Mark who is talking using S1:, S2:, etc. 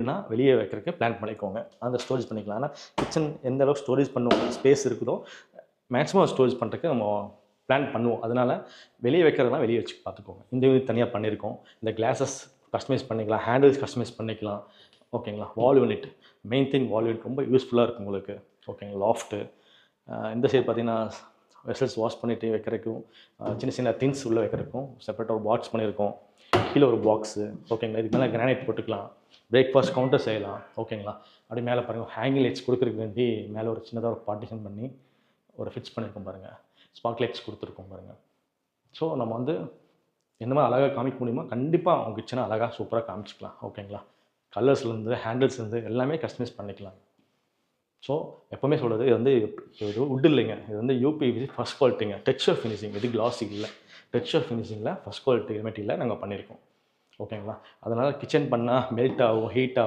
S1: இருக்குன்னா வெளியே வைக்கிறதுக்கு பிளான் பண்ணிக்கோங்க. அந்த ஸ்டோரேஜ் பண்ணிக்கலாம். ஆனால் கிச்சன் எந்த அளவுக்கு ஸ்டோரேஜ் பண்ணுவோம் ஸ்பேஸ் இருக்குதோ மேக்ஸிமம் ஸ்டோரேஜ் பண்ணுறதுக்கு நம்ம பிளான் பண்ணுவோம். அதனால் வெளியே வைக்கிறதெல்லாம் வெளியே வச்சு பார்த்துக்கோங்க. இந்த யூனிட் தனியாக பண்ணியிருக்கோம். இந்த கிளாஸஸ் கஸ்டமைஸ் பண்ணிக்கலாம், ஹேண்டில்ஸ் கஸ்டமைஸ் பண்ணிக்கலாம். ஓகேங்களா? வால் யூனிட், மெயின் திங் வால் யூனிட் ரொம்ப யூஸ்ஃபுல்லாக இருக்கும் உங்களுக்கு. ஓகேங்களா? லாஃப்ட்டு இந்த சைடு பார்த்தீங்கன்னா வெசல்ஸ் வாஷ் பண்ணிட்டு வைக்கிறதுக்கும் சின்ன சின்ன திங்ஸ் உள்ளே வைக்கிறதுக்கும் செப்பரேட்டாக ஒரு பாக்ஸ் பண்ணியிருக்கோம். கீழே ஒரு பாக்ஸு. ஓகேங்களா? இதுக்கு மேலே கிரானைட் போட்டுக்கலாம். பிரேக்ஃபாஸ்ட் கவுண்டர் செய்யலாம். ஓகேங்களா? அப்படி மேலே பாருங்கள் ஹேங்கிங் லைட்ஸ் கொடுக்குறதுக்கு வேண்டி மேலே ஒரு சின்னதாக ஒரு பார்ட்டிஷன் பண்ணி ஒரு ஃபிக்ஸ் பண்ணியிருக்கோம் பாருங்கள். ஸ்பார்க் லைட்ஸ் கொடுத்துருக்கோம் பாருங்கள். ஸோ நம்ம வந்து எந்த மாதிரி அழகாக காமிக்க முடியுமோ கண்டிப்பாக அவங்க கிச்சனை அழகாக சூப்பராக காமிச்சிக்கலாம். ஓகேங்களா? கலர்ஸ்லேருந்து ஹேண்டில்ஸ்லேருந்து எல்லாமே கஸ்டமைஸ் பண்ணிக்கலாம். ஸோ எப்போவுமே சொல்கிறது இது வந்து இது வுட் இல்லைங்க, இது வந்து யூபிவிசி ஃபஸ்ட் குவாலிட்டிங்க. டெக்ஸ்சர் ஃபினிஷிங், இது கிளாஸி இல்லை. டெக்ஸ்சர் ஃபினிஷிங்கில் ஃபஸ்ட் குவாலிட்டி மெட்டீரியலில் நாங்கள் பண்ணியிருக்கோம். ஓகேங்களா? அதனால் கிச்சன் பண்ணால் மெல்ட் ஆகும், ஹீட் ஆகும்.